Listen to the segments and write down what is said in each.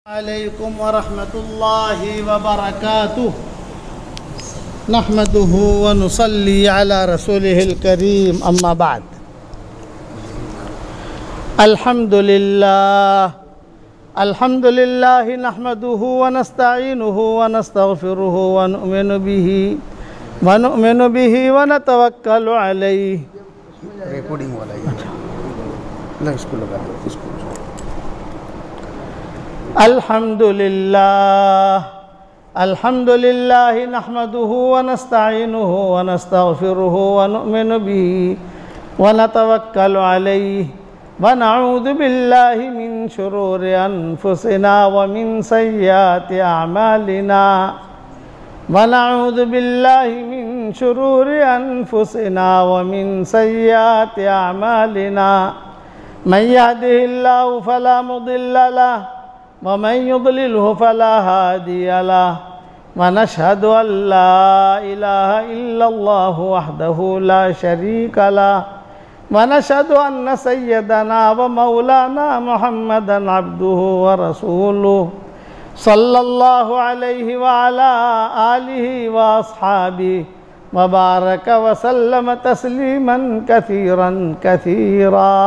عليكم ورحمة الله وبركاته نحمده ونصلي على رسوله الكريم أما بعد الحمد لله نحمده ونستعينه ونستغفره ونؤمن به ونتوكل عليه ریکارڈنگ والا یہ اس کو لگا دو اس کو الحمد لله نحمده ونستعينه ونستغفره ونؤمن به ونتوكل عليه ونعوذ بالله من شرور أنفسنا ومن سيئات أعمالنا ونعوذ بالله من شرور أنفسنا ومن سيئات أعمالنا من يهده الله فلا مضل له ومن يضلله فلا هادي له ونشهد أن لا إله إلا الله وحده لا شريك له ونشهد أن سيدنا ومولانا محمدا عبده ورسوله صلى الله عليه وعلى آله وأصحابه وبارك وسلم تسليما كثيرا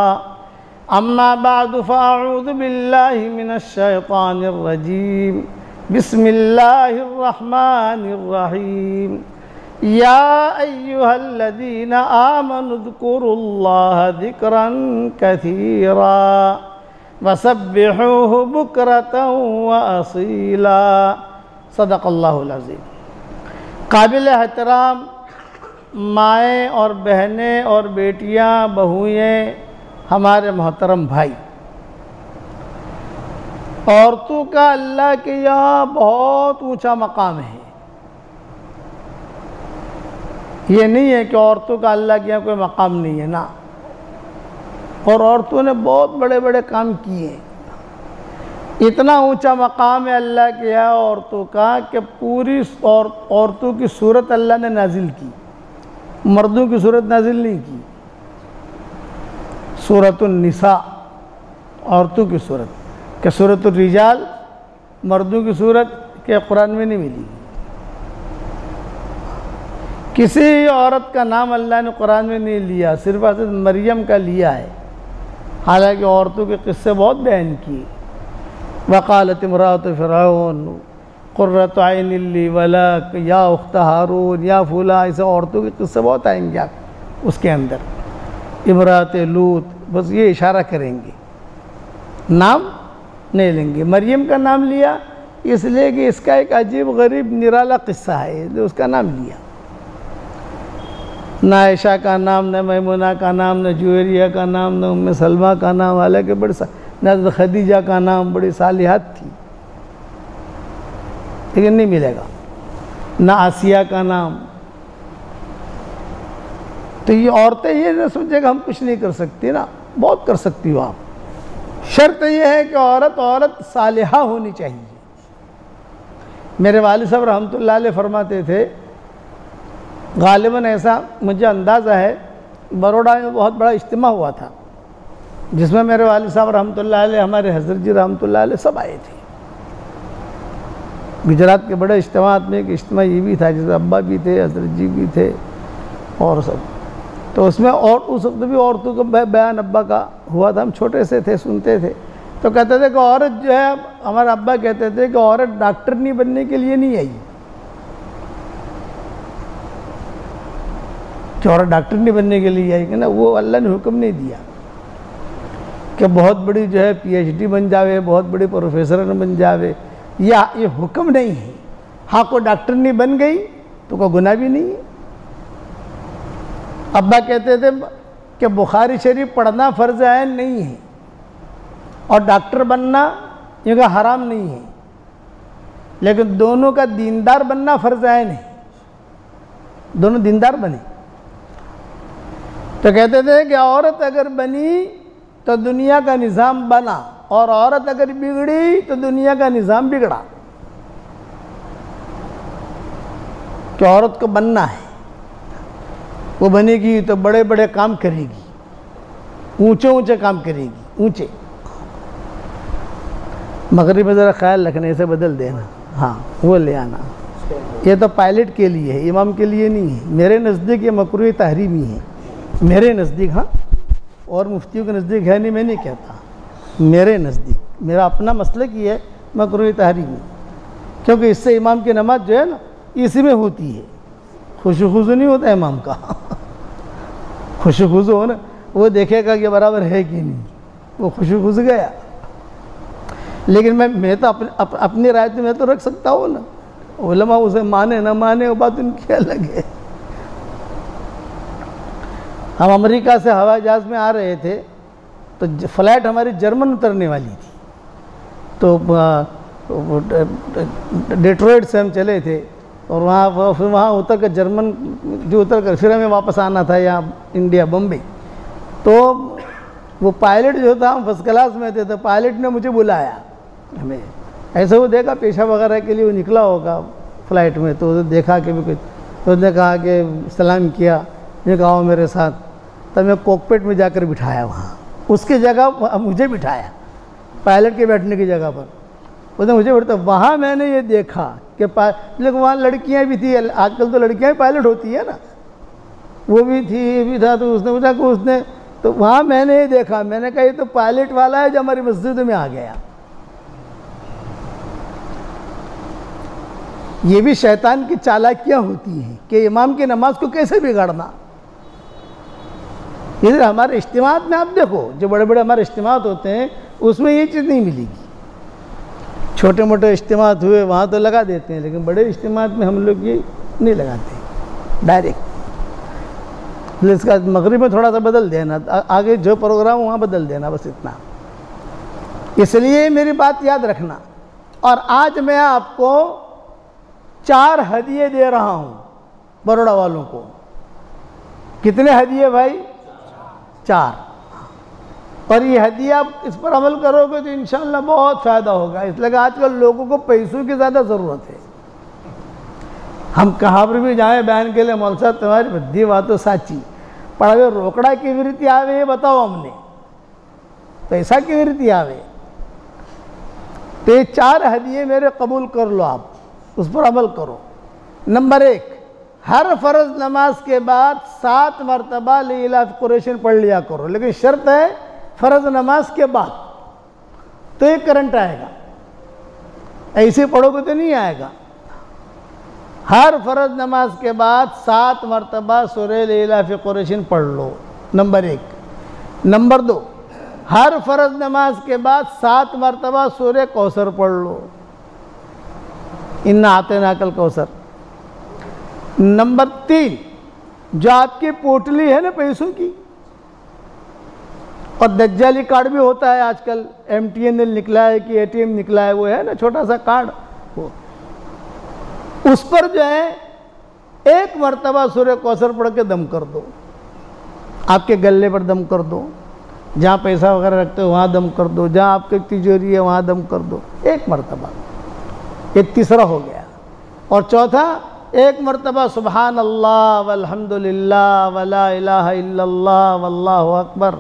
أما بعد فأعوذ بالله من الشيطان الرجيم بسم الله الرحمن الرحيم يا أيها الذين آمنوا اذكروا الله ذكرا كثيرا وسبحوه بكرة وأصيلا صدق اللہ العظیم. قابل احترام مائیں اور بہنیں اور بیٹیاں بہوئیں ہمارے محترم بھائی، عورتوں کا اللہ کے یہاں بہت اونچا مقام ہے. یہ نہیں ہے کہ عورتوں کا اللہ کے یہاں کوئی مقام نہیں ہے نا، اور عورتوں نے بہت بڑے بڑے کام کیے ہیں. اتنا اونچا مقام ہے اللہ کے یہاں عورتوں کا کہ پوری عورتوں کی صورت اللہ نے نازل کی، مردوں کی صورت نازل نہیں کی. سورۃ النساء عورتوں کی صورت کہ سورۃ الرجال مردوں کی صورت کہ قرآن میں نہیں ملی. کسی عورت کا نام اللہ نے قرآن میں نہیں لیا، صرف حضرت مریم کا لیا ہے. حالانکہ عورتوں کے قصے بہت بیان کیے. وقالت امرأۃ فرعون قرۃ عین لی ولک یا اخت ہارون یا فلاں، ایسے عورتوں کے قصے بہت آئیں گے اس کے اندر. امرأۃ لوط، بس یہ اشارہ کریں گے، نام نہیں لیں گے. مریم کا نام لیا اس لیے کہ اس کا ایک عجیب غریب نرالا قصہ ہے، اس لیے اس کا نام لیا. نہ عائشہ کا نام، نہ میمونہ کا نام، نہ جویریہ کا نام، نہ ام سلمہ کا نام، حالانکہ نہ خدیجہ کا نام، بڑی صالحات تھی، لیکن نہیں ملے گا. نہ آسیہ کا نام. تو یہ عورتیں یہ نہ سمجھے کہ ہم کچھ نہیں کر سکتی نا، بہت کر سکتی ہو آپ. شرط یہ ہے کہ عورت صالحہ ہونی چاہیے. میرے والد صاحب رحمۃ اللہ علیہ فرماتے تھے، غالباً ایسا مجھے اندازہ ہے، بروڑا میں بہت بڑا اجتماع ہوا تھا جس میں میرے والد صاحب رحمۃ اللہ علیہ، ہمارے حضرت جی رحمۃ اللہ علیہ سب آئے تھے. گجرات کے بڑے اجتماعات میں ایک اجتماع یہ بھی تھا جس میں ابا بھی تھے، حضرت جی بھی تھے اور سب. تو اس میں اور اس وقت بھی عورتوں کا بیان ابا کا ہوا تھا. ہم چھوٹے سے تھے، سنتے تھے. تو کہتے تھے کہ عورت جو ہے، ہمارے ابا کہتے تھے کہ عورت ڈاکٹر نہیں بننے کے لیے نہیں آئی، کہ عورت ڈاکٹر نہیں بننے کے لیے آئی کہ نا، وہ اللہ نے حکم نہیں دیا کہ بہت بڑی جو ہے پی ایچ ڈی بن جاوے، بہت بڑی پروفیسر بن جاوے. یہ حکم نہیں ہے. ہاں کوئی ڈاکٹر نہیں بن گئی تو کوئی گناہ بھی نہیں ہے. ابا کہتے تھے کہ بخاری شریف پڑھنا فرض عین نہیں ہے، اور ڈاکٹر بننا یہ کہ حرام نہیں ہے، لیکن دونوں کا دیندار بننا فرض عین ہے. دونوں دیندار بنے. تو کہتے تھے کہ عورت اگر بنی تو دنیا کا نظام بنا، اور عورت اگر بگڑی تو دنیا کا نظام بگڑا. کہ عورت کو بننا ہے، وہ بنے گی تو بڑے بڑے کام کرے گی، اونچے اونچے کام کرے گی، اونچے. مغرب میں ذرا خیال رکھنے سے بدل دینا، ہاں وہ لے آنا. یہ تو پائلٹ کے لیے ہے، امام کے لیے نہیں ہے. میرے نزدیک یہ مکروہ تحریمی ہے، میرے نزدیک. ہاں اور مفتیوں کے نزدیک ہے نہیں، میں نہیں کہتا، میرے نزدیک میرا اپنا مسلک یہ ہے مکروہ تحریمی، کیونکہ اس سے امام کی نماز جو ہے نا اسی میں ہوتی ہے. خوشو خضو نہیں ہوتا امام کا. خوشو خضو ہو نا، وہ دیکھے گا کہ برابر ہے کہ نہیں، وہ خوشو خضو گیا. لیکن میں تو اپنی رائے میں تو رکھ سکتا ہوں نا. علماء اسے مانے نہ مانے وہ بات ان کی الگ ہے. ہم امریکہ سے ہوائی جہاز میں آ رہے تھے تو فلائٹ ہماری جرمن اترنے والی تھی، تو ڈیٹروئٹ سے ہم چلے تھے اور وہاں اتر کر جرمن جو اتر کر پھر ہمیں واپس آنا تھا یہاں انڈیا بمبئی. تو وہ پائلٹ جو تھا ہم فرسٹ کلاس میں تھے، تو پائلٹ نے مجھے بلایا. ہمیں ایسے وہ دیکھا پیشہ وغیرہ کے لیے وہ نکلا ہوگا فلائٹ میں، تو دیکھا کہ تو اس نے کہا کہ سلام کیا، یہ کہا آؤ میرے ساتھ. تب میں کوکپٹ میں جا کر بٹھایا، وہاں اس کی جگہ مجھے بٹھایا پائلٹ کے بیٹھنے کی جگہ پر. اس نے مجھے بٹھایا. وہاں میں نے یہ دیکھا کہ لیکن وہاں لڑکیاں بھی تھیں، آج کل تو لڑکیاں بھی پائلٹ ہوتی ہیں نا، وہ بھی تھی یہ بھی تھا. تو اس نے پوچھا کہ اس نے تو وہاں میں نے یہ دیکھا، میں نے کہا یہ تو پائلٹ والا ہے جو ہماری مسجد میں آ گیا. یہ بھی شیطان کی چالاکیاں ہوتی ہیں کہ امام کی نماز کو کیسے بگاڑنا. یہ ہمارے اجتماعات میں آپ دیکھو، جو بڑے بڑے ہمارے اجتماعات ہوتے ہیں اس میں یہ چیز نہیں ملے گی. چھوٹے موٹے اجتماعات ہوئے وہاں تو لگا دیتے ہیں، لیکن بڑے اجتماعات میں ہم لوگ یہ نہیں لگاتے ڈائریکٹ. اس کا مغرب میں تھوڑا سا بدل دینا، آگے جو پروگرام وہاں بدل دینا، بس اتنا. اس لیے میری بات یاد رکھنا. اور آج میں آپ کو 4 ہدیے دے رہا ہوں بروڑا والوں کو. کتنے ہدیے بھائی؟ 4. اور یہ ہدیہ آپ اس پر عمل کرو گے تو انشاءاللہ بہت فائدہ ہوگا. اس لیے کہ آج کل لوگوں کو پیسوں کی زیادہ ضرورت ہے. ہم کہاں پر بھی جائیں بیان کے لیے، مول صاحب تمہاری بدھی باتوں ساچی پڑھاوے روکڑا کی وریتی آوے، یہ بتاؤ ہم نے پیسہ کی وریتی آوے. تو یہ 4 ہدیے میرے قبول کر لو، آپ اس پر عمل کرو. نمبر 1، ہر فرض نماز کے بعد 7 مرتبہ لإلاف قریش پڑھ لیا کرو. لیکن شرط ہے فرض نماز کے بعد، تو ایک کرنٹ آئے گا، ایسے پڑھو گے تو نہیں آئے گا. ہر فرض نماز کے بعد 7 مرتبہ سورہ لإلاف قریش پڑھ لو. نمبر 1. نمبر 2، ہر فرض نماز کے بعد 7 مرتبہ سورہ کوثر پڑھ لو، اِنَّا أَعْطَيْنَاكَ الْكَوْثَرَ. نمبر 3، جو آپ کی پوٹلی ہے نا پیسوں کی، اور دجالی کارڈ بھی ہوتا ہے آج کل، MTNL نکلا ہے کہ ATM نکلا ہے، وہ ہے نا چھوٹا سا کارڈ، وہ اس پر جو ہے 1 مرتبہ سورہ کوثر پڑھ کے دم کر دو. آپ کے گلے پر دم کر دو، جہاں پیسہ وغیرہ رکھتے ہو وہاں دم کر دو، جہاں آپ کی تجوری ہے وہاں دم کر دو 1 مرتبہ. یہ تیسرا ہو گیا. اور چوتھا، 1 مرتبہ سبحان اللہ والحمدللہ ولا الہ الا اللہ واللہ اکبر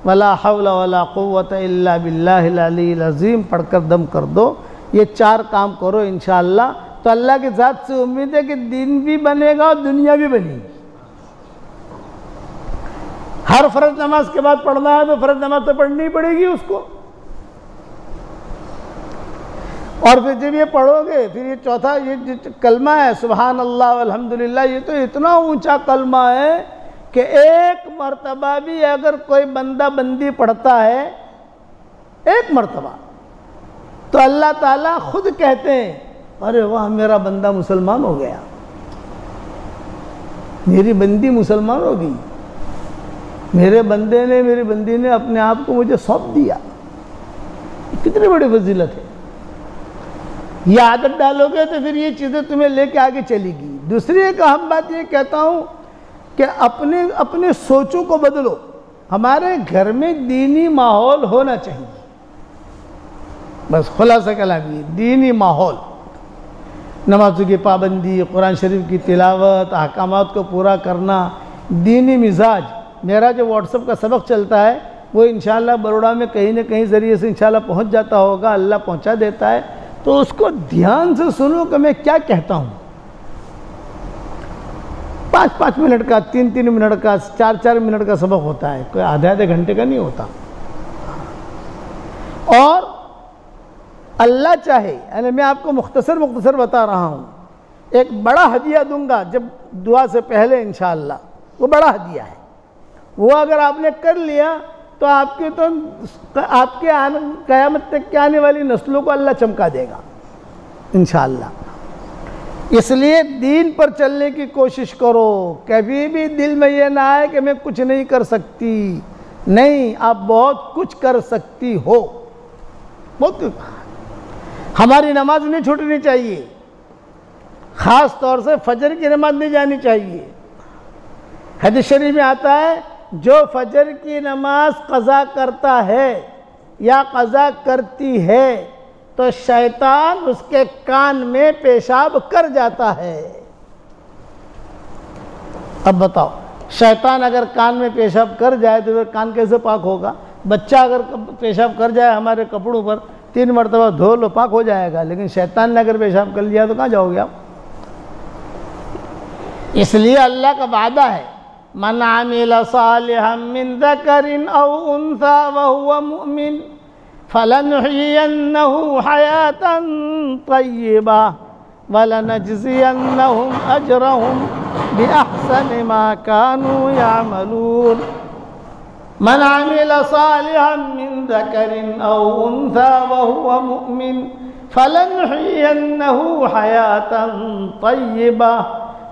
ولا حول ولا قوت الا باللہ العلی العظیم پڑھ کر دم کر دو. یہ 4 کام کرو انشاءاللہ تو اللہ کی ذات سے امید ہے کہ دین بھی بنے گا اور دنیا بھی بنے گی. ہر فرض نماز کے بعد پڑھنا ہے تو فرض نماز تو پڑھنی پڑے گی اس کو. اور پھر جب یہ پڑھو گے، پھر یہ چوتھا یہ کلمہ ہے سبحان اللہ والحمدللہ، یہ تو اتنا اونچا کلمہ ہے کہ 1 مرتبہ بھی اگر کوئی بندہ بندی پڑھتا ہے 1 مرتبہ تو اللہ تعالیٰ خود کہتے ہیں ارے واہ میرا بندہ مسلمان ہو گیا، میری بندی مسلمان ہو گئی، میرے بندے نے میری بندی نے اپنے آپ کو مجھے سونپ دیا. کتنی بڑی فضیلت ہے. یہ عادت ڈالو گے تو پھر یہ چیزیں تمہیں لے کے آگے چلے گی. دوسری ایک اہم بات یہ کہتا ہوں کہ اپنے سوچوں کو بدلو. ہمارے گھر میں دینی ماحول ہونا چاہیے، بس خلاصہ کلام یہ دینی ماحول، نمازوں کی پابندی، قرآن شریف کی تلاوت، احکامات کو پورا کرنا، دینی مزاج. میرا جو واٹس ایپ کا سبق چلتا ہے وہ انشاءاللہ بروڑا میں کہیں نہ کہیں ذریعے سے انشاءاللہ پہنچ جاتا ہوگا، اللہ پہنچا دیتا ہے، تو اس کو دھیان سے سنو کہ میں کیا کہتا ہوں۔ 5 منٹ کا، 3 منٹ کا، 4 منٹ کا سبق ہوتا ہے، کوئی آدھے گھنٹے کا نہیں ہوتا۔ اور اللہ چاہے، یعنی میں آپ کو مختصر بتا رہا ہوں، ایک بڑا ہدیہ دوں گا جب دعا سے پہلے انشاءاللہ، وہ بڑا ہدیہ ہے، وہ اگر آپ نے کر لیا تو آپ کے قیامت تک کے آنے والی نسلوں کو اللہ چمکا دے گا انشاءاللہ۔ اس لیے دین پر چلنے کی کوشش کرو، کبھی بھی دل میں یہ نہ آئے کہ میں کچھ نہیں کر سکتی، نہیں، آپ بہت کچھ کر سکتی ہو۔ بہت ہماری نماز نہیں چھوٹنی چاہیے، خاص طور سے فجر کی نماز نہیں جانی چاہیے۔ حدیث شریف میں آتا ہے جو فجر کی نماز قضا کرتا ہے یا قضا کرتی ہے تو شیطان اس کے کان میں پیشاب کر جاتا ہے۔ اب بتاؤ، شیطان اگر کان میں پیشاب کر جائے تو پھر کان کیسے پاک ہوگا؟ بچہ اگر پیشاب کر جائے ہمارے کپڑوں پر 3 مرتبہ دھو لو، پاک ہو جائے گا، لیکن شیطان نے اگر پیشاب کر لیا تو کہاں جاؤ گے آپ؟ اس لیے اللہ کا وعدہ ہے، من عمل صالحا من ذکر او انثى وهو مؤمن فلنحيينه حياة طيبة ولنجزينهم اجرهم باحسن ما كانوا يعملون۔ من عمل صالحا من ذكر او انثى وهو مؤمن فلنحيينه حياة طيبة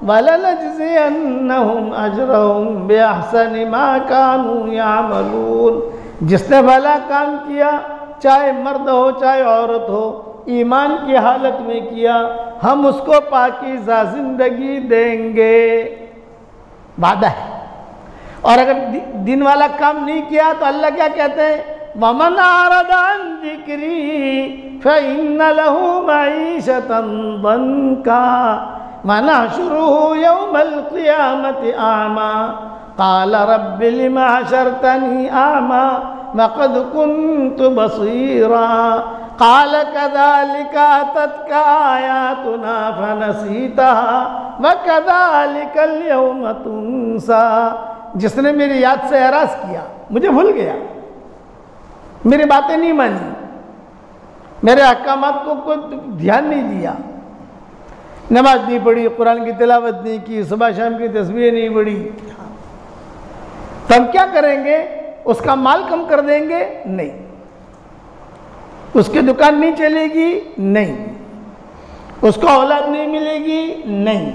وَلَنَجْزِيَنَّهُمْ أَجْرَهُمْ بِأَحْسَنِ مَا كَانُوا يَعْمَلُونَ۔ جس نے بھلا کام کیا، چاہے مرد ہو چاہے عورت ہو، ایمان کی حالت میں کیا، ہم اس کو پاکیزہ زندگی دیں گے، وعدہ ہے۔ اور اگر دین والا کام نہیں کیا تو اللہ کیا کہتے ہیں؟ وَمَنْ أَعْرَضَ عَنْ ذِكْرِي فَإِنَّ لَهُ مَعِيشَةً ضَنكًا وَنَحْشُرُهُ يَوْمَ الْقِيَامَةِ أَعْمَى قَالَ رَبِّ لِمَ حَشَرْتَنِي أَعْمَى وَقَدْ كُنْتُ بَصِيرًا قَالَ كَذَلِكَ أَتَتْكَ آيَاتُنَا فَنَسِيتَهَا وَكَذَلِكَ الْيَوْمَ تُنْسَى۔ جس نے میری یاد سے اعراض کیا، مجھے بھول گیا، میری باتیں نہیں مانی، میرے احکامات کو کوئی دھیان نہیں دیا، نماز نہیں پڑھی، قرآن کی تلاوت نہیں کی، صبح شام کی تسبیح نہیں پڑھی، تو ہم کیا کریں گے؟ اس کا مال کم کر دیں گے؟ نہیں۔ اس کی دکان نہیں چلے گی؟ نہیں۔ اس کو اولاد نہیں ملے گی؟ نہیں۔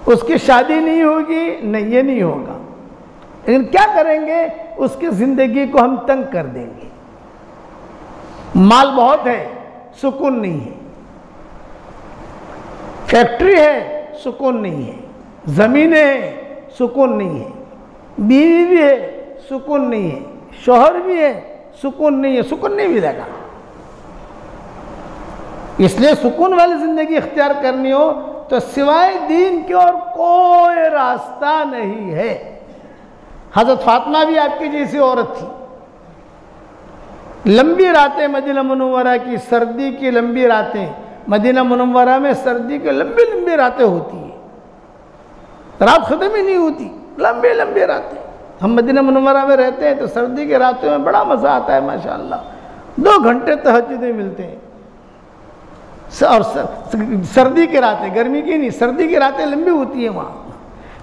اس کی شادی نہیں ہوگی؟ نہیں، یہ نہیں ہوگا۔ لیکن کیا کریں گے؟ اس کی زندگی کو ہم تنگ کر دیں گے۔ مال بہت ہے، سکون نہیں ہے، فیکٹری ہے، سکون نہیں ہے، زمینیں ہیں، سکون نہیں ہے، بیوی بھی ہے، سکون نہیں ہے، شوہر بھی ہے، سکون نہیں ہے، سکون نہیں ملے گا۔ اس لیے سکون والی زندگی اختیار کرنی ہو تو سوائے دین کے اور کوئی راستہ نہیں ہے۔ حضرت فاطمہ بھی آپ کی جیسی عورت تھی، لمبی راتیں مدینہ منورہ کی، سردی کی لمبی راتیں، مدینہ منورہ میں سردی کی لمبی لمبی راتیں ہوتی ہیں، رات ختم ہی نہیں ہوتی، لمبی لمبی راتیں۔ ہم مدینہ منورہ میں رہتے ہیں تو سردی کی راتوں میں بڑا مزہ آتا ہے ماشاءاللہ، 2 گھنٹے تہجدیں ملتے ہیں۔ اور سردی کی راتیں، گرمی کی نہیں، سردی کی راتیں لمبی ہوتی ہیں وہاں،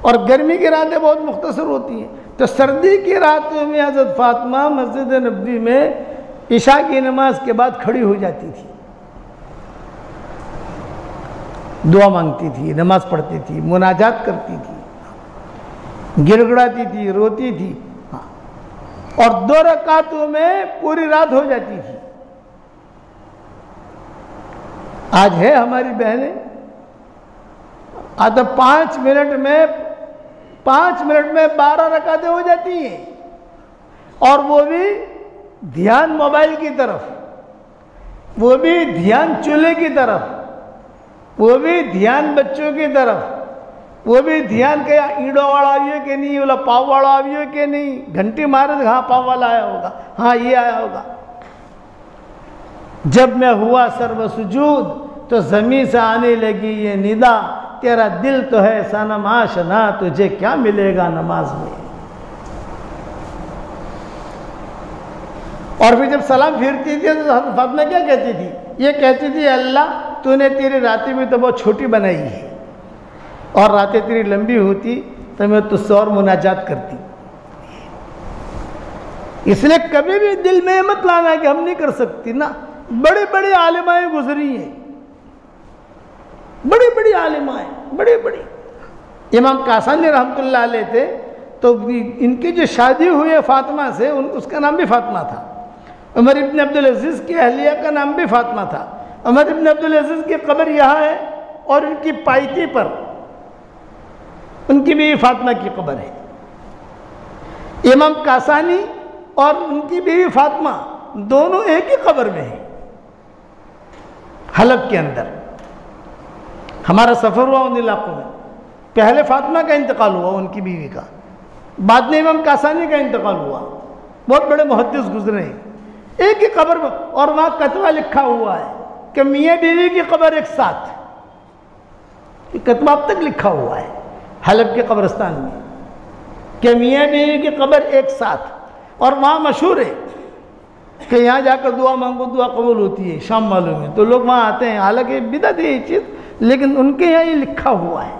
اور گرمی کی راتیں بہت مختصر ہوتی ہیں۔ تو سردی کی راتوں میں حضرت فاطمہ مسجد نبوی میں عشاء کی نماز کے بعد کھڑی ہو جاتی تھی، دعا مانگتی تھی، نماز پڑھتی تھی، مناجات کرتی تھی، گڑ گڑاتی تھی، روتی تھی، اور 2 رکعتوں میں پوری رات ہو جاتی تھی۔ آج ہے ہماری بہنیں آدھا 5 منٹ میں 12 رکعتیں ہو جاتی ہیں، اور وہ بھی دھیان موبائل کی طرف، وہ بھی دھیان چولہے کی طرف، وہ بھی دھیان بچوں کی طرف، وہ بھی دھیان کیا اینڈو والا آئیے کہ نہیں، بولا پاؤ والا آئیے کہ نہیں، گھنٹی مارے تو ہاں پاؤ والا آیا ہوگا، ہاں یہ آیا ہوگا۔ جب میں ہوا سرو سجود تو زمین سے آنے لگی یہ ندا، تیرا دل تو ہے صنم آشنا، تجھے کیا ملے گا نماز میں۔ اور پھر جب سلام پھرتی تھی تو حضرت فاطمہ کیا کہتی تھی؟ یہ کہتی تھی اللہ تو نے تیری راتیں بھی تو بہت چھوٹی بنائی ہے، اور راتیں تیری لمبی ہوتی تو میں تجھ سے اور مناجات کرتی۔ اس لیے کبھی بھی دل میں مت لانا کہ ہم نہیں کر سکتی نا۔ بڑی بڑی عالمائیں گزری ہیں، بڑی بڑی عالمائیں، بڑی بڑی۔ امام کاسانی رحمۃ اللہ علیہ تھے، تو ان کی جو شادی ہوئی ہے فاطمہ سے، اس کا نام بھی فاطمہ تھا۔ عمر ابن عبدالعزیز کی اہلیہ کا نام بھی فاطمہ تھا۔ عمر ابن عبدالعزیز کی قبر یہاں ہے، اور ان کی پائتی پر ان کی بیوی فاطمہ کی قبر ہے۔ امام کاسانی اور ان کی بیوی فاطمہ دونوں ایک ہی قبر میں ہیں، حلب کے اندر۔ ہمارا سفر ہوا ان علاقوں میں، پہلے فاطمہ کا انتقال ہوا ان کی بیوی کا، بعد میں امام کاسانی کا انتقال ہوا۔ بہت بڑے محدث گزرے ہیں، ایک ہی قبر میں، اور وہاں کتبہ لکھا ہوا ہے کہ میاں بیوی کی قبر ایک ساتھ، یہ کتبہ اب تک لکھا ہوا ہے حلب کے قبرستان میں کہ میاں بیوی کی قبر ایک ساتھ۔ اور وہاں مشہور ہے کہ یہاں جا کر دعا مانگو دعا قبول ہوتی ہے، شام معلوم ہے، تو لوگ وہاں آتے ہیں، حالانکہ بدعت ہے یہ چیز، لیکن ان کے یہاں یہ لکھا ہوا ہے۔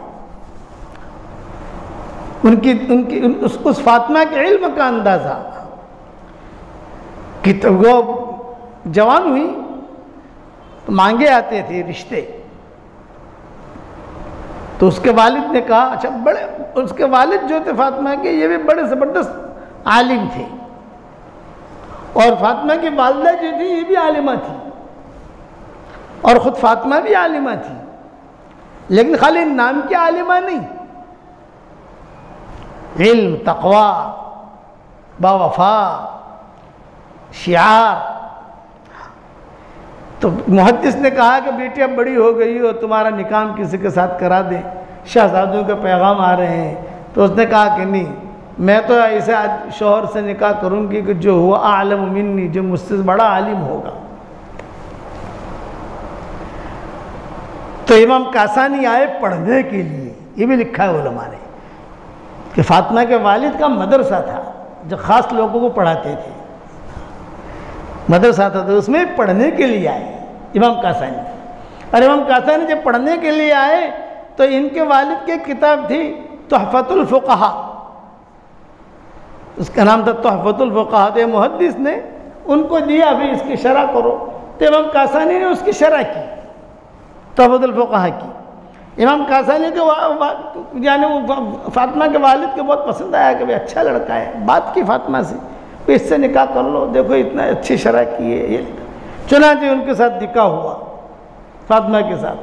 اس فاطمہ کے علم کا اندازہ کہ وہ جوان ہوئی تو مانگے آتے تھے رشتے، تو اس کے والد نے کہا، اچھا بڑے، اس کے والد جو تھے فاطمہ کے، یہ بھی بڑے زبردست عالم تھے، اور فاطمہ کی والدہ جو تھی یہ بھی عالمہ تھی، اور خود فاطمہ بھی عالمہ تھی، لیکن خالی نام کی عالمہ نہیں، علم، تقوی، باوفا، شعار۔ تو محدث نے کہا کہ بیٹی اب بڑی ہو گئی ہو، تمہارا نکاح کسی کے ساتھ کرا دیں، شہزادوں کے پیغام آ رہے ہیں۔ تو اس نے کہا کہ نہیں، میں تو ایسے شوہر سے نکاح کروں گی کہ جو ہوا اعلم منی، جو مجھ سے بڑا عالم ہوگا۔ تو امام کاسانی آئے پڑھنے کے لیے، یہ بھی لکھا ہے علماء نے کہ فاطمہ کے والد کا مدرسہ تھا جو خاص لوگوں کو پڑھاتے تھے، مدرسہ تھا، تو اس میں پڑھنے کے لیے آئے امام کاسانی۔ اور امام کاسانی جب پڑھنے کے لیے آئے تو ان کے والد کی کتاب تھی تحفۃ الفقہاء، اس کا نام تھا تحفۃ الفقہاء، تو محدث نے ان کو دیا بھی اس کی شرح کرو، تو امام کاسانی نے اس کی شرح کی، تحفۃ الفقہاء کی۔ امام کاسانی کے یعنی فاطمہ کے والد کو بہت پسند آیا کہ بھائی اچھا لڑکا ہے، بات کی فاطمہ سے، اس سے نکاح کر لو، دیکھو اتنا اچھی شرح کی ہے یہ۔ چنانچہ ان کے ساتھ نکاح ہوا فاطمہ کے ساتھ،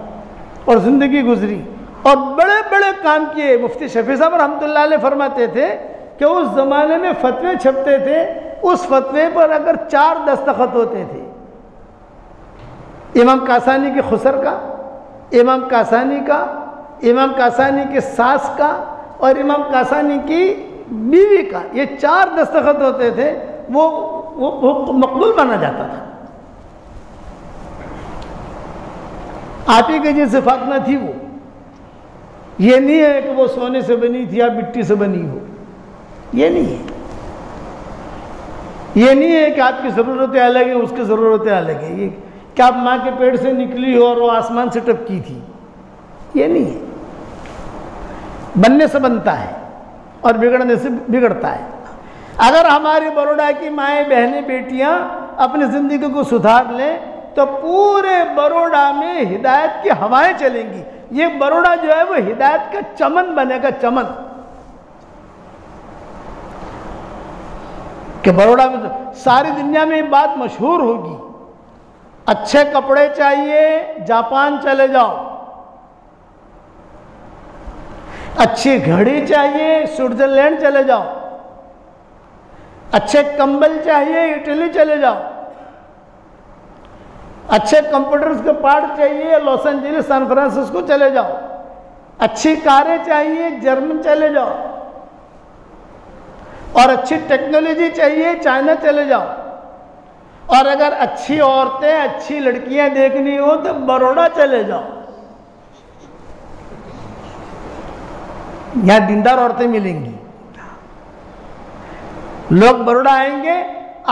اور زندگی گزری، اور بڑے بڑے کام کیے۔ مفتی شفیع صاحب رحمۃ اللہ علیہ فرماتے تھے کہ اس زمانے میں فتوے چھپتے تھے، اس فتوے پر اگر 4 دستخط ہوتے تھے، امام کاسانی کے خسر کا، امام کاسانی کا، امام کاسانی کے ساس کا، اور امام کاسانی کی بیوی کا، یہ 4 دستخط ہوتے تھے، وہ مقبول مانا جاتا تھا۔ آپ ہی کے جیسے فاطمہ تھی وہ، یہ نہیں ہے کہ وہ سونے سے بنی تھی یا مٹی سے بنی ہو، یہ نہیں ہے، یہ نہیں ہے کہ آپ کی ضرورتیں الگ ہیں اس کی ضرورتیں الگ ہیں، یہ کہ آپ ماں کے پیٹ سے نکلی ہو اور وہ آسمان سے ٹپکی تھی، یہ نہیں ہے۔ بننے سے بنتا ہے اور بگڑنے سے بگڑتا ہے۔ اگر ہماری بروڈا کی مائیں، بہنیں، بیٹیاں اپنی زندگی کو سدھار لیں تو پورے بروڈا میں ہدایت کی ہوائیں چلیں گی۔ یہ بروڈا جو ہے وہ ہدایت کا چمن بنے گا، چمن، کہ بروڈا میں ساری دنیا میں یہ بات مشہور ہوگی، اچھے کپڑے چاہیے جاپان چلے جاؤ، اچھی گھڑی چاہیے سوئٹزرلینڈ چلے جاؤ، اچھے کمبل چاہیے اٹلی چلے جاؤ، اچھے کمپیوٹرز کے پارٹ چاہیے لاس اینجلس، سان فرانسسکو چلے جاؤ۔ اچھی کاریں چاہیے جرمن چلے جاؤ، اور اچھی ٹیکنالوجی چاہیے چائنا چلے جاؤ، اور اگر اچھی عورتیں اچھی لڑکیاں دیکھنی ہو تو بروڑا چلے جاؤ، یہاں دیندار عورتیں ملیں گی۔ لوگ بروڑا آئیں گے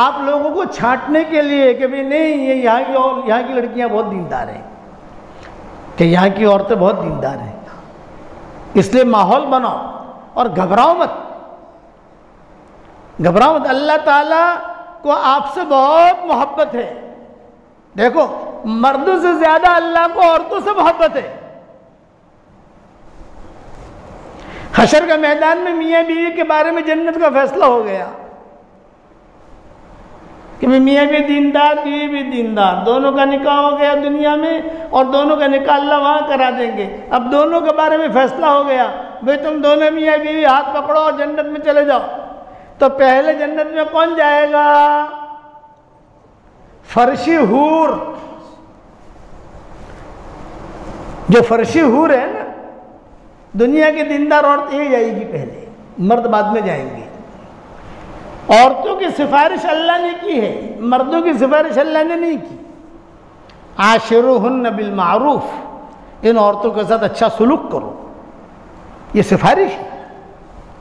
آپ لوگوں کو چھانٹنے کے لیے کہ بھی نہیں یہ یہاں کی لڑکیاں بہت دیندار ہیں، کہ یہاں کی عورتیں بہت دیندار ہیں، اس لیے ماحول بناؤ اور گھبراؤ مت، گھبراؤ مت۔ اللہ تعالیٰ کو آپ سے بہت محبت ہے۔ دیکھو مردوں سے زیادہ اللہ کو عورتوں سے محبت ہے۔ حشر کے میدان میں میاں بیوی کے بارے میں جنت کا فیصلہ ہو گیا کہ میاں بھی دیندار بیوی بھی دیندار، دونوں کا نکاح ہو گیا دنیا میں، اور دونوں کا نکاح اللہ وہاں کرا دیں گے۔ اب دونوں کے بارے میں فیصلہ ہو گیا، بھئی تم دونوں میاں بیوی ہاتھ پکڑو اور جنت میں چلے جاؤ۔ تو پہلے جنت میں کون جائے گا؟ فرشی حور، جو فرشی حور ہے نا، دنیا کی دیندار عورت یہ جائے گی پہلے، مرد بعد میں جائیں گے۔ عورتوں کی سفارش اللہ نے کی ہے، مردوں کی سفارش اللہ نے نہیں کی۔ عاشروہن بالمعروف، ان عورتوں کے ساتھ اچھا سلوک کرو، یہ سفارش ہے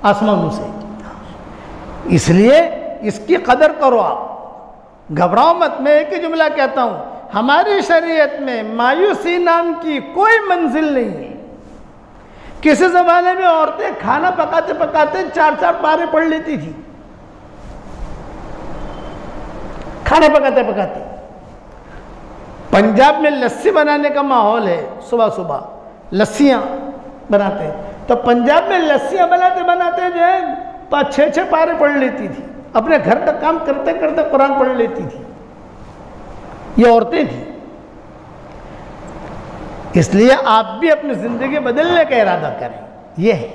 آسمانوں سے، اس لیے اس کی قدر کرو۔ آپ گھبراؤ مت۔ میں ایک ہی جملہ کہتا ہوں، ہماری شریعت میں مایوسی نام کی کوئی منزل نہیں ہے۔ کسی زمانے میں عورتیں کھانا پکاتے پکاتے 4 پارے پڑھ لیتی تھی، کھانا پکاتے پکاتے۔ پنجاب میں لسی بنانے کا ماحول ہے، صبح صبح لسیاں بناتے ہیں، تو پنجاب میں لسیاں بناتے بناتے جو ہے 5-6 پارے پڑھ لیتی تھی، اپنے گھر کا کام کرتے کرتے قرآن پڑھ لیتی تھی، یہ عورتیں تھیں۔ اس لیے آپ بھی اپنی زندگی بدلنے کا ارادہ کریں، یہ ہے۔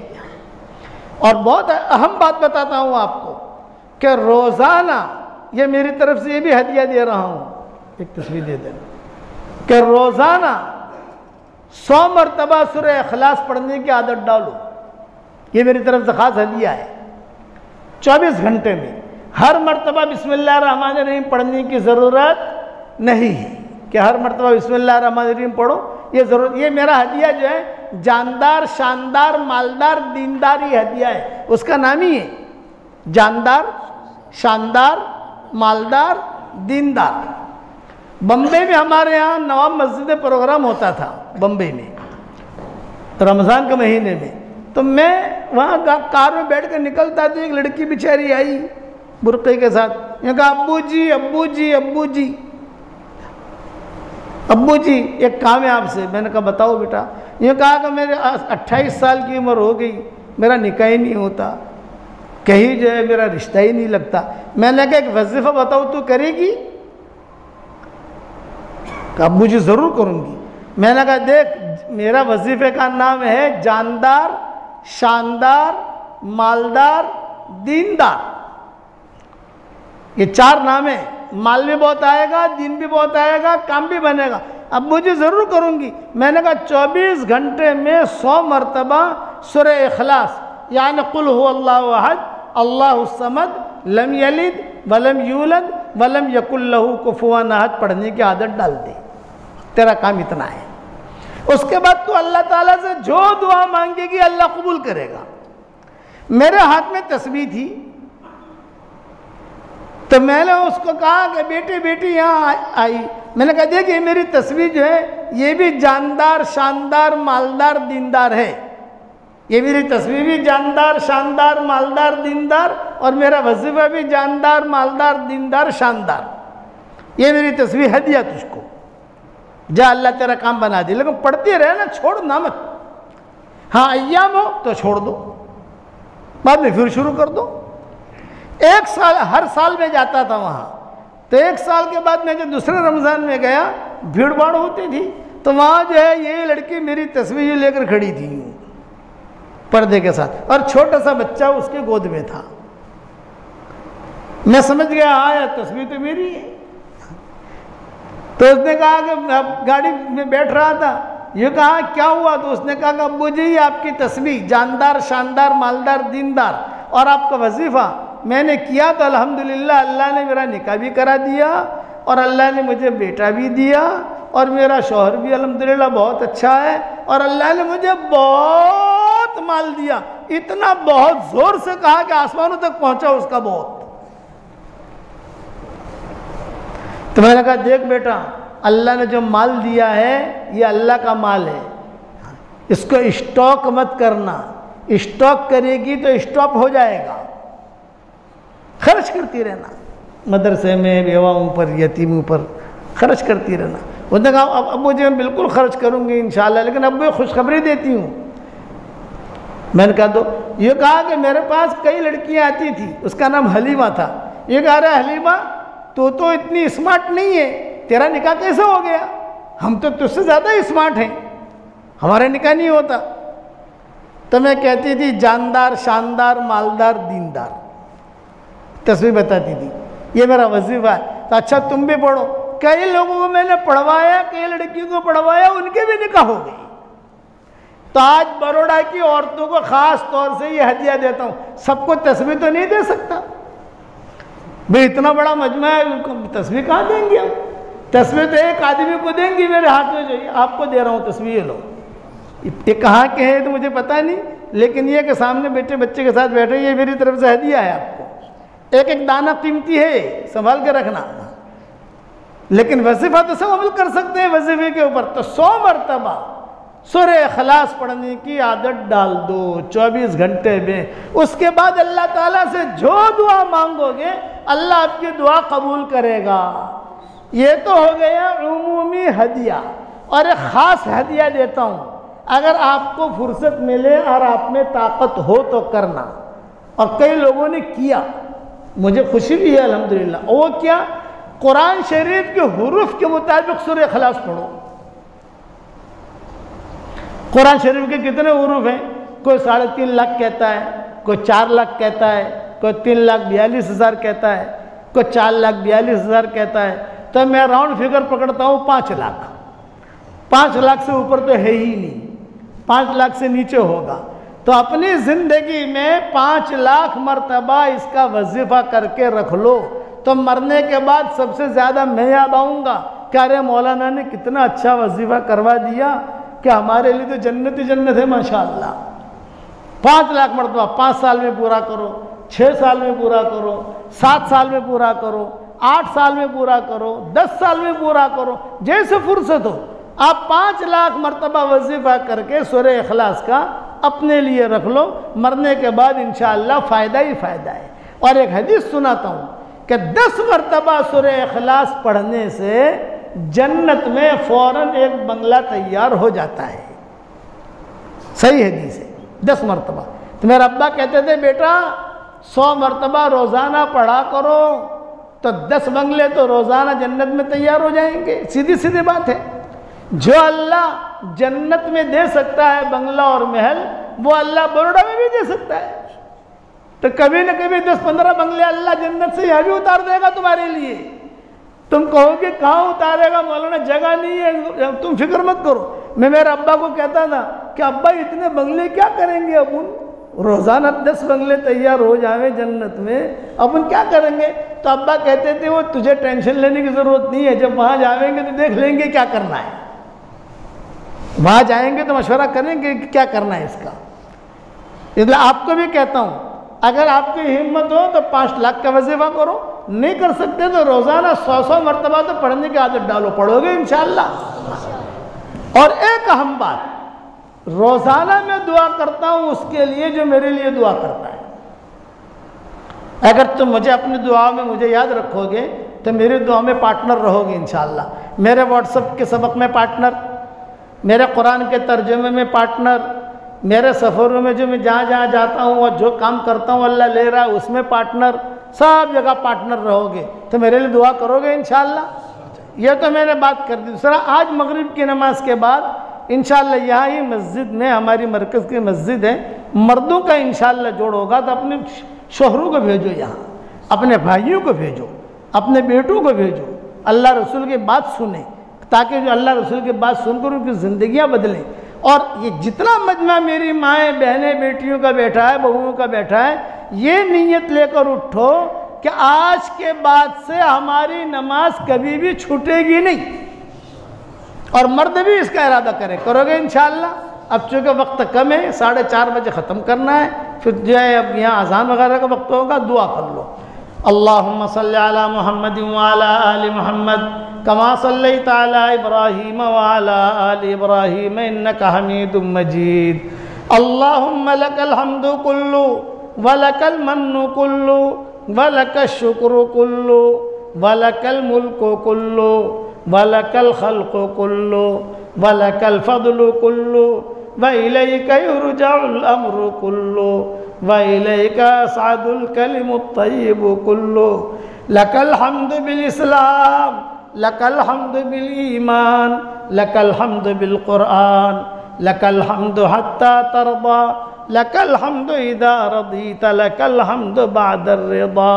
اور بہت اہم بات بتاتا ہوں آپ کو کہ روزانہ، یہ میری طرف سے یہ بھی ہدیہ دے رہا ہوں، ایک تصویر دے دیں، کہ روزانہ 100 مرتبہ سورہ اخلاص پڑھنے کی عادت ڈالو، یہ میری طرف سے خاص ہدیہ ہے۔ 24 گھنٹے میں ہر مرتبہ بسم اللہ الرحمن الرحیم پڑھنے کی ضرورت نہیں ہے کہ ہر مرتبہ بسم اللہ الرحمن الرحیم پڑھو، یہ ضرورت، یہ میرا ہدیہ جو ہے جاندار شاندار مالدار دینداری ہدیہ ہے، اس کا نام ہی ہے جاندار شاندار مالدار دیندار۔ بمبئی میں ہمارے یہاں نواب مسجد پروگرام ہوتا تھا، بمبئی میں رمضان کے مہینے میں، تو میں وہاں کار میں بیٹھ کر نکلتا تھا، ایک لڑکی بیچاری آئی برقعے کے ساتھ، یہ کہا ابو جی ابو جی ابو جی ابو جی ایک کام ہے آپ سے۔ میں نے کہا بتاؤ بیٹا۔ یہ کہا کہ میرے 28 سال کی عمر ہو گئی، میرا نکاح ہی نہیں ہوتا، کہیں جو ہے میرا رشتہ ہی نہیں لگتا۔ میں نے کہا ایک وظیفہ بتاؤ تو کرے گی؟ کہ ابو جی ضرور کروں گی۔ میں نے کہا دیکھ میرا وظیفے کا نام ہے جاندار شاندار مالدار دیندار، یہ 4 نام ہیں، مال بھی بہت آئے گا، دین بھی بہت آئے گا، کام بھی بنے گا۔ ابو جی ضرور کروں گی۔ میں نے کہا 24 گھنٹے میں 100 مرتبہ سورہ اخلاص یعنی قل هو اللہ احد اللہ الصمد لم یلد ولم یولد ولم یکن لہ کفوا احد پڑھنے کی عادت ڈال دے، تیرا کام اتنا ہے۔ اس کے بعد تو اللہ تعالیٰ سے جو دعا مانگے گی اللہ قبول کرے گا۔ میرے ہاتھ میں تسبیح تھی، تو میں نے اس کو کہا کہ بیٹی بیٹی یہاں آئی، میں نے کہا دیکھیں میری تسبیح جو ہے یہ بھی جاندار شاندار مالدار دیندار ہے، یہ میری تسبیح بھی جاندار شاندار مالدار دیندار، اور میرا وظیفہ بھی جاندار مالدار دیندار شاندار، یہ میری تسبیح ہدیہ تجھ کو، جا اللہ تیرا کام بنا دی۔ لیکن پڑھتی رہے نا، چھوڑ نہ مت۔ ہاں ایام ہو تو چھوڑ دو، بعد میں پھر شروع کر دو۔ 1 سال ہر سال میں جاتا تھا وہاں، تو 1 سال کے بعد میں جب دوسرے رمضان میں گیا، بھیڑ بھاڑ ہوتی تھی، تو وہاں جو ہے یہ لڑکی میری تصویر لے کر کھڑی تھی پردے کے ساتھ، اور چھوٹا سا بچہ اس کے گود میں تھا۔ میں سمجھ گیا ہاں یہ تصویر تو میری ہے۔ تو اس نے کہا کہ گاڑی میں بیٹھ رہا تھا، یہ کہا کیا ہوا؟ تو اس نے کہا کہ ابو جی آپ کی تسبیح جاندار شاندار مالدار دیندار اور آپ کا وظیفہ میں نے کیا تو الحمدللہ اللہ نے میرا نکاح بھی کرا دیا اور اللہ نے مجھے بیٹا بھی دیا اور میرا شوہر بھی الحمدللہ بہت اچھا ہے اور اللہ نے مجھے بہت مال دیا. اتنا بہت زور سے کہا کہ آسمانوں تک پہنچا اس کا بہت. تو میں نے کہا دیکھ بیٹا اللہ نے جو مال دیا ہے یہ اللہ کا مال ہے, اس کو اسٹاک مت کرنا, اسٹاک کرے گی تو اسٹاپ ہو جائے گا. خرچ کرتی رہنا مدرسے میں بیواؤں پر یتیموں پر خرچ کرتی رہنا. اس نے کہا ابو جی میں بالکل خرچ کروں گی انشاءاللہ, لیکن ابو یہ خوشخبری دیتی ہوں. میں نے کہا تو یہ کہا کہ میرے پاس کئی لڑکیاں آتی تھی, اس کا نام حلیمہ تھا. یہ کہا رہا حلیمہ تو اتنی اسمارٹ نہیں ہے, تیرا نکاح کیسے ہو گیا؟ ہم تو تجھ سے زیادہ اسمارٹ ہیں, ہمارا نکاح نہیں ہوتا. تو میں کہتی تھی جاندار شاندار مالدار دیندار, تصویر بتاتی تھی یہ میرا وظیفہ ہے. تو اچھا تم بھی پڑھو. کئی لوگوں کو میں نے پڑھوایا, کئی لڑکیوں کو پڑھوایا, ان کے بھی نکاح ہو گئی. تو آج بروڑا کی عورتوں کو خاص طور سے یہ ہدیہ دیتا ہوں. سب کو تصویر تو نہیں دے سکتا بھئی, اتنا بڑا مجمع ہے, تصویر کہاں دیں گے ہم؟ تصویر تو ایک آدمی کو دیں گی میرے ہاتھ میں, جو آپ کو دے رہا ہوں تصویر لو. یہ کہاں کے ہیں تو مجھے پتہ نہیں, لیکن یہ کہ سامنے بیٹے بچے کے ساتھ بیٹھے, یہ میری طرف سے ہدیہ ہے آپ کو. ایک ایک دانہ قیمتی ہے, سنبھال کے رکھنا. لیکن وظیفہ تو سب عمل کر سکتے ہیں وظیفے کے اوپر. تو 100 مرتبہ سورہ اخلاص پڑھنے کی عادت ڈال دو 24 گھنٹے میں. اس کے بعد اللہ تعالیٰ سے جو دعا مانگو گے اللہ آپ کی دعا قبول کرے گا. یہ تو ہو گیا عمومی ہدیہ. اور ایک خاص ہدیہ دیتا ہوں, اگر آپ کو فرصت ملے اور آپ میں طاقت ہو تو کرنا. اور کئی لوگوں نے کیا, مجھے خوشی بھی ہے الحمدللہ. وہ کیا؟ قرآن شریف کے حروف کے مطابق سورہ اخلاص پڑھو. قرآن شریف کے کتنے حروف ہیں؟ کوئی 3.5 لاکھ کہتا ہے, کوئی 4 لاکھ کہتا ہے, کوئی 3,42,000 کہتا ہے, کوئی 4,42,000 کہتا ہے. تو میں راؤنڈ فگر پکڑتا ہوں 5 لاکھ. 5 لاکھ سے اوپر تو ہے ہی نہیں, 5 لاکھ سے نیچے ہوگا. تو اپنی زندگی میں 5 لاکھ مرتبہ اس کا وظیفہ کر کے رکھ لو. تو مرنے کے بعد سب سے زیادہ میں یاد آؤں گا کہ ارے مولانا نے کتنا اچھا وظیفہ کروا دیا کہ ہمارے لیے تو جنت ہی جنت ہے ماشاءاللہ. 5 لاکھ مرتبہ 5 سال میں پورا کرو, 6 سال میں پورا کرو, 7 سال میں پورا کرو, 8 سال میں پورا کرو, 10 سال میں پورا کرو, جیسے فرصت ہو. آپ 5 لاکھ مرتبہ وظیفہ کر کے سورہ اخلاص کا اپنے لیے رکھ لو. مرنے کے بعد انشاءاللہ فائدہ ہی فائدہ ہے. اور ایک حدیث سناتا ہوں کہ 10 مرتبہ سورہ اخلاص پڑھنے سے جنت میں فوراً ایک بنگلہ تیار ہو جاتا ہے. صحیح حدیث ہے, 10 مرتبہ. تو میرے ابا کہتے تھے بیٹا 100 مرتبہ روزانہ پڑھا کرو تو 10 بنگلے تو روزانہ جنت میں تیار ہو جائیں گے. سیدھی سیدھی بات ہے. جو اللہ جنت میں دے سکتا ہے بنگلہ اور محل, وہ اللہ بروڑا میں بھی دے سکتا ہے. تو کبھی نہ کبھی 10-15 بنگلے اللہ جنت سے یہاں بھی اتار دے گا تمہارے لیے. تم کہو کہ کہاں اتارے گا مولانا, جگہ نہیں ہے, تم فکر مت کرو. میں میرے ابا کو کہتا تھا کہ ابا اتنے بنگلے کیا کریں گے اپن, روزانہ 10 بنگلے تیار ہو جاویں جنت میں, اپن کیا کریں گے؟ تو ابا کہتے تھے وہ تجھے ٹینشن لینے کی ضرورت نہیں ہے, جب وہاں جاویں گے تو دیکھ لیں گے کیا کرنا ہے. وہاں جائیں گے تو مشورہ کریں گے کہ کیا کرنا ہے اس کا. اس لیے آپ کو بھی کہتا ہوں اگر آپ کی ہمت ہو تو 5 لاکھ کا وظیفہ کرو, نہیں کر سکتے تو روزانہ 100 مرتبہ تو پڑھنے کی عادت ڈالو, پڑھو گے انشاءاللہ. اور ایک اہم بات, روزانہ میں دعا کرتا ہوں اس کے لیے جو میرے لیے دعا کرتا ہے. اگر تم مجھے اپنی دعا میں مجھے یاد رکھو گے تو میری دعا میں پارٹنر رہو گے انشاءاللہ. میرے واٹس ایپ کے سبق میں پارٹنر, میرے قرآن کے ترجمے میں پارٹنر, میرے سفروں میں جو میں جہاں جہاں جاتا ہوں اور جو کام کرتا ہوں اللہ لے رہا ہے اس میں پارٹنر, سب جگہ پارٹنر رہو گے. تو میرے لیے دعا کرو گے انشاءاللہ. یہ تو میں نے بات کر دی. دوسرا, آج مغرب کی نماز کے بعد انشاءاللہ یہاں ہی مسجد میں, ہماری مرکز کی مسجد ہے, مردوں کا انشاءاللہ جوڑ ہوگا. تو اپنے شوہروں کو بھیجو یہاں, اپنے بھائیوں کو بھیجو, اپنے بیٹوں کو بھیجو, اللہ رسول کی بات سنیں, تاکہ جو اللہ رسول کی بات سن کر ان کی زندگیاں بدلیں۔ اور یہ جتنا مجمع میری مائیں بہنیں بیٹیوں کا بیٹھا ہے، بہوؤں کا بیٹھا ہے، یہ نیت لے کر اٹھو کہ آج کے بعد سے ہماری نماز کبھی بھی چھوٹے گی نہیں، اور مرد بھی اس کا ارادہ کرو گے انشاءاللہ۔ اب چونکہ وقت کم ہے، 4:30 بجے ختم کرنا ہے، پھر جو ہے اب یہاں اذان وغیرہ کا وقت ہوگا، دعا کر لو۔ اللہم صلی علی محمد وعلی آل محمد کما صلیت علی ابراہیم وعلی آل ابراہیم انک حمید مجید۔ اللہم لک الحمد کلو ولک المن کلو ولک الشکر کلو ولک الملک کلو ولک الخلق کلو ولک الفضل کلو وإلیک یرجع الامر کلو وإلیک یصعد الکلم الطیب کلو لک الحمد بالاسلام لک الحمد بالایمان لک الحمد بالقرآن لک الحمد حتی ترضى لک الحمد اذا رضیت لک الحمد بعد الرضا۔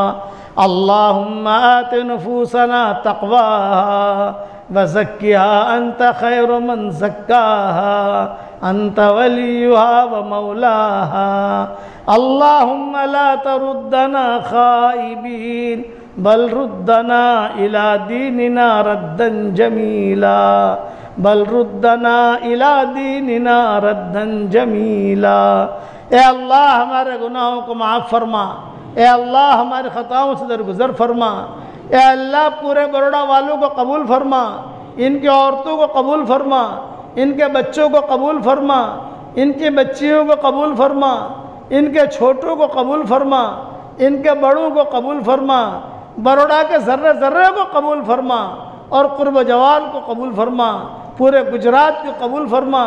اللہم آت نفوسنا تقواها وزکها انت خیر من زکاها انت ولیها ومولاها۔ اللہم لا تردنا خائبین بل ردنا الى دیننا ردا جمیلا بل ردنا الى دیننا ردا جمیلا۔ اے اللہ ہمارے گناہوں کو معاف فرما، اے اللہ ہماری خطاؤں سے درگزر فرما، اے اللہ پورے بروڑا والوں کو قبول فرما، ان کی عورتوں کو قبول فرما، ان کے بچوں کو قبول فرما، ان کی بچیوں کو قبول فرما، ان کے چھوٹوں کو قبول فرما، ان کے بڑوں کو قبول فرما، بروڑا کے ذرے ذرے کو قبول فرما، اور قرب و جوال کو قبول فرما، پورے گجرات کو قبول فرما،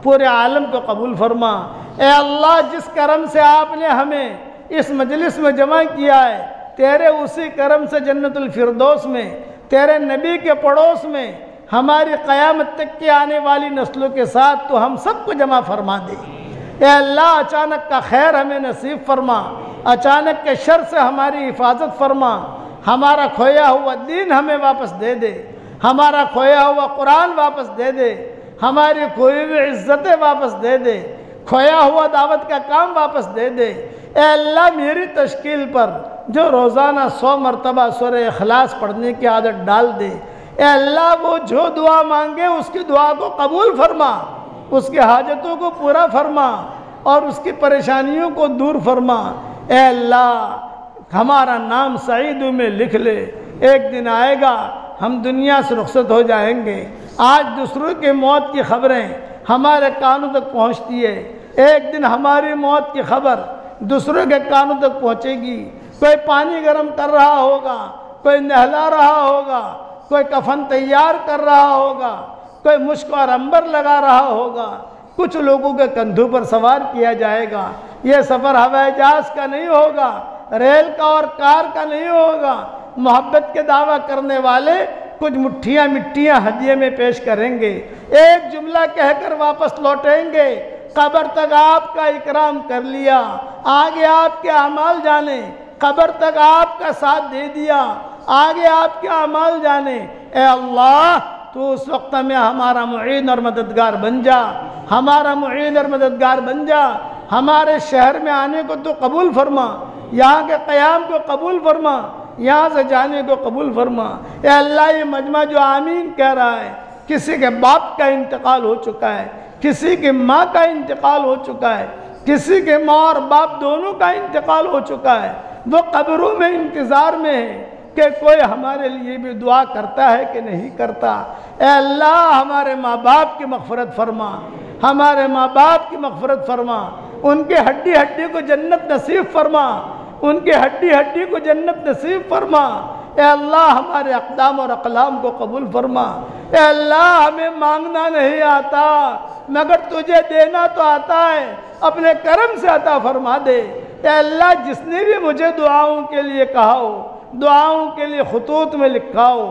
پورے عالم کو قبول فرما۔ اے اللہ جس کرم سے آپ نے ہمیں اس مجلس میں جمع کیا ہے، تیرے اسی کرم سے جنت الفردوس میں، تیرے نبی کے پڑوس میں، ہماری قیامت تک کے آنے والی نسلوں کے ساتھ تو ہم سب کو جمع فرما دے۔ اے اللہ اچانک کا خیر ہمیں نصیب فرما، اچانک کے شر سے ہماری حفاظت فرما، ہمارا کھویا ہوا دین ہمیں واپس دے دے، ہمارا کھویا ہوا قرآن واپس دے دے، ہماری کھوئی ہوئی عزتیں واپس دے دے، کھویا ہوا دعوت کا کام واپس دے دے۔ اے اللہ میری تشکیل پر جو روزانہ 100 مرتبہ سورہ اخلاص پڑھنے کی عادت ڈال دے، اے اللہ وہ جو دعا مانگے اس کی دعا کو قبول فرما، اس کی حاجتوں کو پورا فرما، اور اس کی پریشانیوں کو دور فرما۔ اے اللہ ہمارا نام سعیدوں میں لکھ لے، ایک دن آئے گا ہم دنیا سے رخصت ہو جائیں گے۔ آج دوسروں کی موت کی خبریں ہمارے کانوں تک پہنچتی ہے، ایک دن ہماری موت کی خبر دوسروں کے کانوں تک پہنچے گی۔ کوئی پانی گرم کر رہا ہوگا، کوئی نہلا رہا ہوگا، کوئی کفن تیار کر رہا ہوگا، کوئی مشک اور عنبر لگا رہا ہوگا، کچھ لوگوں کے کندھوں پر سوار کیا جائے گا۔ یہ سفر ہوائی جہاز کا نہیں ہوگا، ریل کا اور کار کا نہیں ہوگا۔ محبت کے دعویٰ کرنے والے کچھ مٹھیاں مٹیاں ہدیے میں پیش کریں گے، ایک جملہ کہہ کر واپس لوٹیں گے، قبر تک آپ کا اکرام کر لیا، آگے آپ کے اعمال جانے، قبر تک آپ کا ساتھ دے دیا، آگے آپ کے اعمال جانے۔ اے اللہ تو اس وقت میں ہمارا معین اور مددگار بن جا، ہمارا معین اور مددگار بن جا، ہمارے شہر میں آنے کو تو قبول فرما، یہاں کے قیام کو قبول فرما، یہاں سے جانے کو قبول فرما۔ اے اللہ یہ مجمع جو آمین کہہ رہا ہے، کسی کے باپ کا انتقال ہو چکا ہے، کسی کی ماں کا انتقال ہو چکا ہے، کسی کے ماں اور باپ دونوں کا انتقال ہو چکا ہے، وہ قبروں میں انتظار میں ہے کہ کوئی ہمارے لیے بھی دعا کرتا ہے کہ نہیں کرتا۔ اے اللہ ہمارے ماں باپ کی مغفرت فرما، ہمارے ماں باپ کی مغفرت فرما، ان کے ہڈی ہڈی کو جنت نصیب فرما، ان کے ہڈی ہڈی کو جنت نصیب فرما۔ اے اللہ ہمارے اقدام اور اقلام کو قبول فرما۔ اے اللہ ہمیں مانگنا نہیں آتا مگر تجھے دینا تو آتا ہے، اپنے کرم سے عطا فرما دے۔ اے اللہ جس نے بھی مجھے دعاؤں کے لیے کہا ہو، دعاؤں کے لیے خطوط میں لکھا ہو،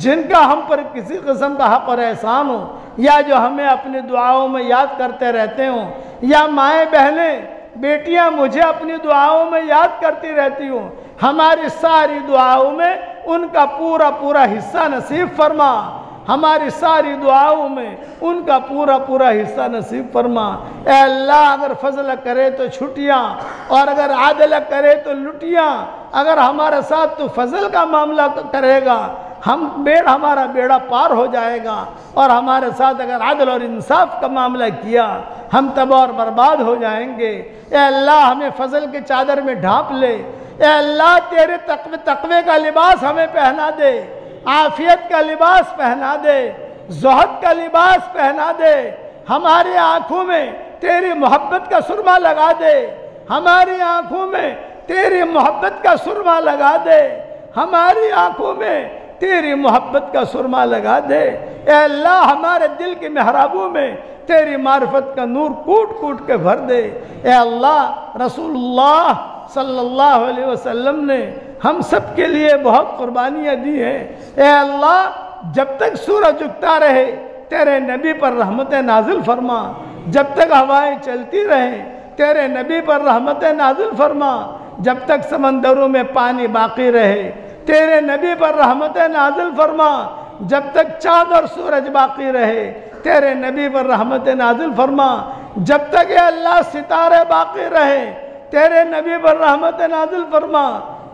جن کا ہم پر کسی قسم کا حق اور احسان ہو، یا جو ہمیں اپنی دعاؤں میں یاد کرتے رہتے ہوں، یا مائیں بہنیں بیٹیاں مجھے اپنی دعاؤں میں یاد کرتی رہتی ہوں، ہماری ساری دعاؤں میں ان کا پورا پورا حصہ نصیب فرما۔ ہماری ساری دعاؤں میں ان کا پورا پورا حصہ نصیب فرما۔ اے اللہ اگر فضل کرے تو چھٹیاں اور اگر عادل کرے تو لٹیاں، اگر ہمارے ساتھ تو فضل کا معاملہ کرے گا ہمارا بیڑا پار ہو جائے گا، اور ہمارے ساتھ اگر عدل اور انصاف کا معاملہ کیا ہم تباہ اور برباد ہو جائیں گے۔ اے اللہ ہمیں فضل کے چادر میں ڈھانپ لے۔ اے اللہ تیرے تقوی کا لباس ہمیں پہنا دے، عافیت کا لباس پہنا دے، زہد کا لباس پہنا دے، ہماری آنکھوں میں تیری محبت کا سرما لگا دے، ہماری آنکھوں میں تیری محبت کا سرما لگا دے، ہماری آنکھوں میں تیری محبت کا سرما لگا دے۔ اے اللہ ہمارے دل کے محرابوں میں تیری معرفت کا نور کوٹ کوٹ کے بھر دے۔ اے اللہ رسول اللہ صلی اللہ علیہ وسلم نے ہم سب کے لیے بہت قربانیاں دی ہیں۔ اے اللہ جب تک سورج اگتا رہے تیرے نبی پر رحمت نازل فرما، جب تک ہوائیں چلتی رہیں تیرے نبی پر رحمت نازل فرما، جب تک سمندروں میں پانی باقی رہے تیرے نبی پر رحمت نازل فرما، جب تک چاند اور سورج باقی رہے تیرے نبی پر رحمت نازل فرما، جب تک اے اللہ ستارے باقی رہے تیرے نبی پر رحمت نازل فرما۔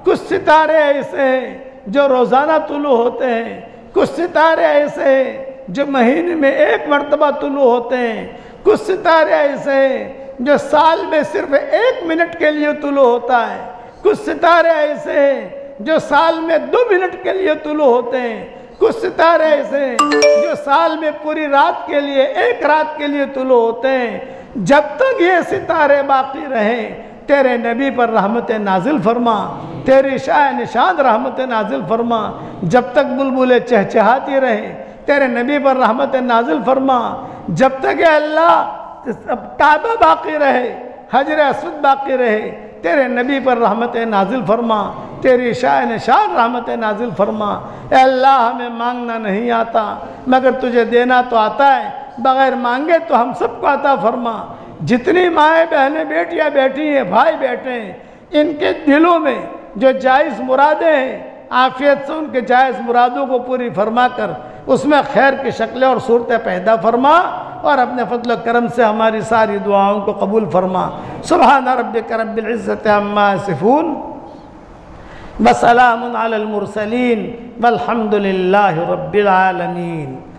کچھ ستارے ایسے ہیں جو روزانہ طلوع ہوتے ہیں، کچھ ستارے ایسے ہیں جو مہینے میں ایک مرتبہ طلوع ہوتے ہیں، کچھ ستارے ایسے ہیں جو سال میں صرف 1 منٹ کے لیے طلوع ہوتا ہے، کچھ ستارے ایسے ہیں جو سال میں 2 منٹ کے لیے طلوع ہوتے ہیں، کچھ ستارے ایسے ہیں جو سال میں پوری رات کے لیے 1 رات کے لیے طلوع ہوتے ہیں۔ جب تک یہ ستارے باقی رہیں تیرے نبی پر رحمت نازل فرما، تیری شاہ نشان رحمت نازل فرما، جب تک بلبلیں چہچہاتی رہیں تیرے نبی پر رحمت نازل فرما، جب تک اے اللہ کعبہ باقی رہے حجر اسود باقی رہے تیرے نبی پر رحمت نازل فرما، تیری شاہ نشان رحمت نازل فرما۔ اے اللہ ہمیں مانگنا نہیں آتا مگر تجھے دینا تو آتا ہے، بغیر مانگے تو ہم سب کو عطا فرما۔ جتنی مائیں بہنیں بیٹیاں بیٹھی ہیں بھائی بیٹھے ہیں ان کے دلوں میں جو جائز مرادیں ہیں عافیت سے ان کے جائز مرادوں کو پوری فرما کر اس میں خیر کی شکلیں اور صورتیں پیدا فرما، اور اپنے فضل و کرم سے ہماری ساری دعاؤں کو قبول فرما۔ سبحان ربک رب العزت عما یصفون وسلام علی المرسلین والحمد للہ رب العالمین۔